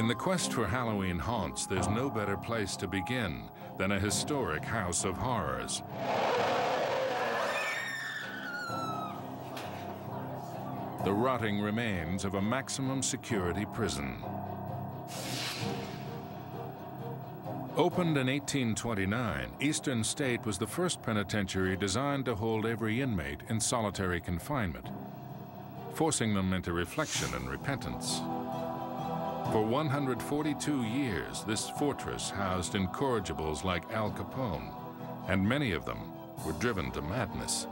In the quest for Halloween haunts, there's no better place to begin than a historic house of horrors. The rotting remains of a maximum security prison. Opened in 1829, Eastern State was the first penitentiary designed to hold every inmate in solitary confinement, forcing them into reflection and repentance. For 142 years, this fortress housed incorrigibles like Al Capone, and many of them were driven to madness.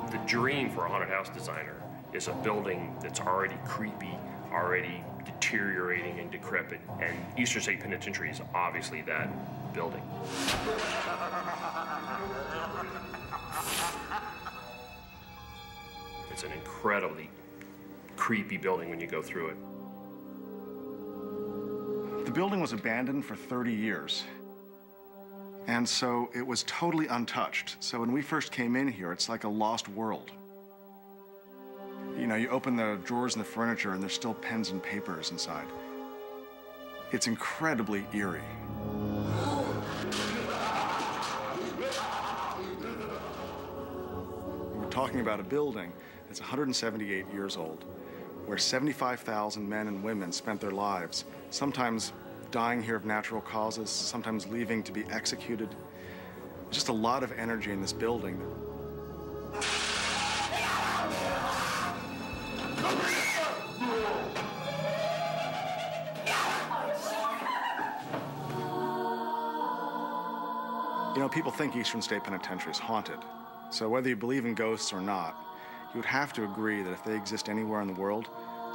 The dream for a haunted house designer is a building that's already creepy, already deteriorating and decrepit, and Eastern State Penitentiary is obviously that building. It's an incredibly creepy building when you go through it. The building was abandoned for 30 years. And so it was totally untouched. So when we first came in here, it's like a lost world. You know, you open the drawers and the furniture and there's still pens and papers inside. It's incredibly eerie. We're talking about a building that's 178 years old, where 75,000 men and women spent their lives, sometimes dying here of natural causes, sometimes leaving to be executed. Just a lot of energy in this building. You know, people think Eastern State Penitentiary is haunted. So whether you believe in ghosts or not, you would have to agree that if they exist anywhere in the world,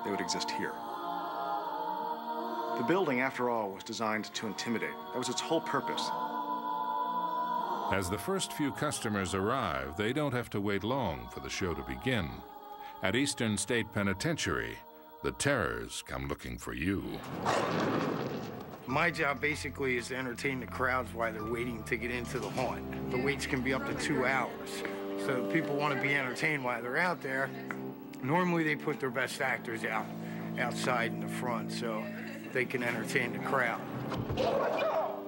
they would exist here. The building, after all, was designed to intimidate. That was its whole purpose. As the first few customers arrive, they don't have to wait long for the show to begin. At Eastern State Penitentiary, the terrors come looking for you. My job basically is to entertain the crowds while they're waiting to get into the haunt. The waits can be up to 2 hours. So if people want to be entertained while they're out there, normally they put their best actors outside in the front so they can entertain the crowd.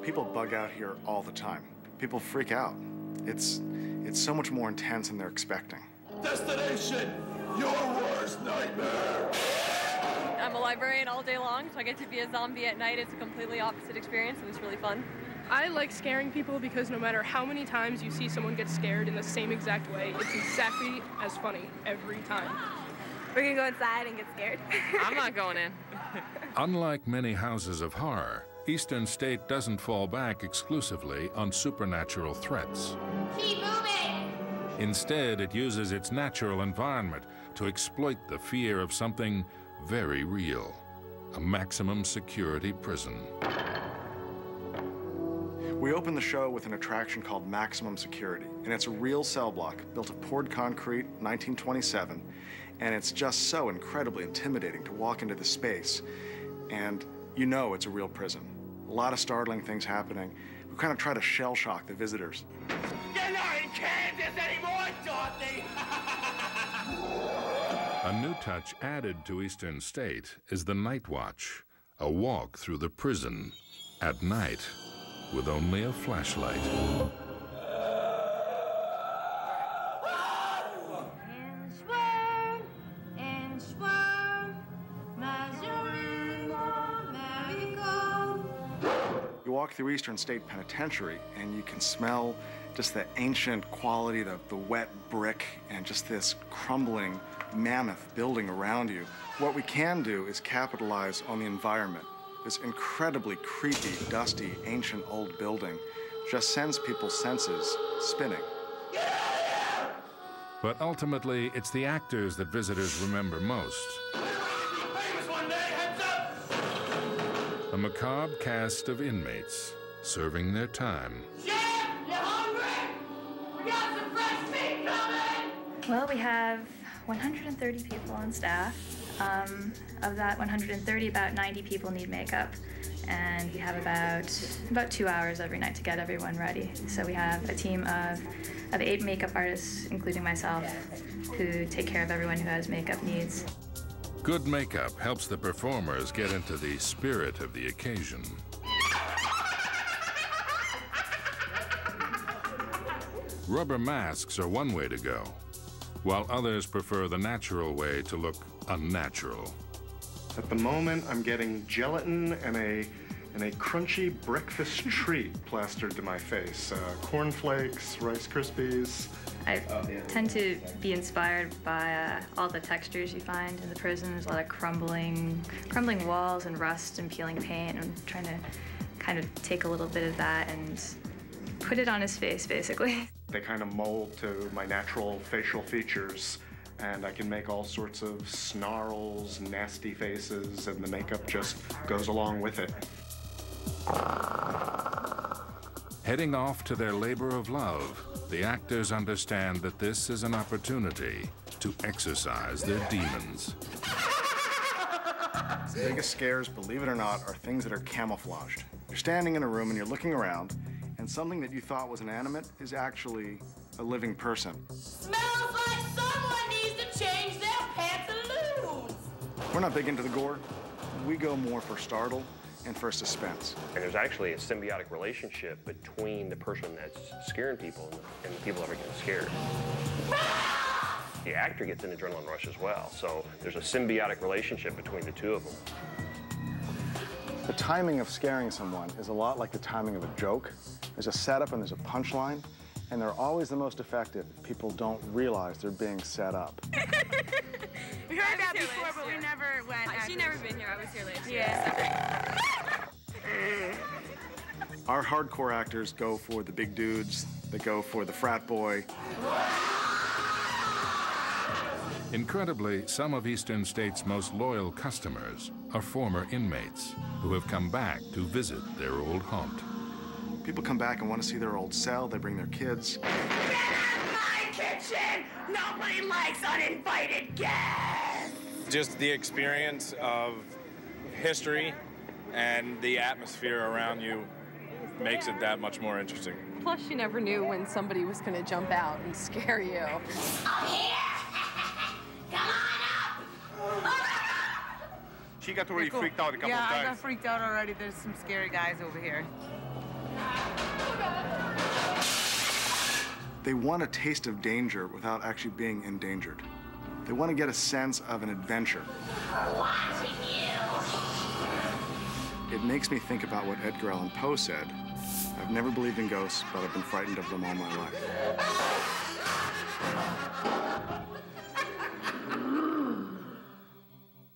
People bug out here all the time. People freak out. It's so much more intense than they're expecting. Destination, your worst nightmare! I'm a librarian all day long, so I get to be a zombie at night. It's a completely opposite experience, and it's really fun. I like scaring people because no matter how many times you see someone get scared in the same exact way, it's exactly as funny every time. We're gonna go inside and get scared. I'm not going in. Unlike many houses of horror, Eastern State doesn't fall back exclusively on supernatural threats. Keep moving! Instead, it uses its natural environment to exploit the fear of something very real, a maximum security prison. We open the show with an attraction called Maximum Security, and it's a real cell block built of poured concrete, 1927, and it's just so incredibly intimidating to walk into the space, and you know it's a real prison. A lot of startling things happening. We kind of try to shell shock the visitors. You're not in Kansas anymore, Dorothy! A new touch added to Eastern State is the Night Watch, a walk through the prison at night with only a flashlight. You walk through Eastern State Penitentiary and you can smell just the ancient quality, the wet brick, and just this crumbling mammoth building around you. What we can do is capitalize on the environment. This incredibly creepy, dusty, ancient old building just sends people's senses spinning. But ultimately, it's the actors that visitors remember most. A macabre cast of inmates serving their time. Chef, you hungry? We got some fresh meat coming! Well, we have 130 people on staff. Of that 130, about 90 people need makeup. And we have about 2 hours every night to get everyone ready. So we have a team of 8 makeup artists, including myself, who take care of everyone who has makeup needs. Good makeup helps the performers get into the spirit of the occasion. Rubber masks are one way to go, while others prefer the natural way to look unnatural. At the moment, I'm getting gelatin and a crunchy breakfast treat plastered to my face. Cornflakes, Rice Krispies. I tend to be inspired by all the textures you find in the prison. There's a lot of crumbling walls and rust and peeling paint. I'm trying to kind of take a little bit of that and put it on his face, basically. They kind of mold to my natural facial features, and I can make all sorts of snarls, nasty faces, and the makeup just goes along with it. Heading off to their labor of love, the actors understand that this is an opportunity to exorcise their demons. The biggest scares, believe it or not, are things that are camouflaged. You're standing in a room and you're looking around, and something that you thought was inanimate is actually a living person. Smells like someone needs to change their pantaloons. We're not big into the gore. We go more for startle and for suspense. And there's actually a symbiotic relationship between the person that's scaring people and the people that are getting scared. The actor gets an adrenaline rush as well, so there's a symbiotic relationship between the two of them. The timing of scaring someone is a lot like the timing of a joke. There's a setup and there's a punchline, and they're always the most effective. People don't realize they're being set up. We heard that before, but we never went. She's never been here. I was here last year. Yeah. Our hardcore actors go for the big dudes. They go for the frat boy. Incredibly, some of Eastern State's most loyal customers are former inmates who have come back to visit their old haunt. People come back and want to see their old cell. They bring their kids. Get out of my kitchen! Nobody likes uninvited guests! Just the experience of history and the atmosphere around you makes it that much more interesting. Plus, you never knew when somebody was going to jump out and scare you. I'm here! Come on up! She got already freaked out a couple of times. times. Yeah, I got freaked out already. There's some scary guys over here. They want a taste of danger without actually being endangered. They want to get a sense of an adventure. We're watching you! It makes me think about what Edgar Allan Poe said. I've never believed in ghosts, but I've been frightened of them all my life.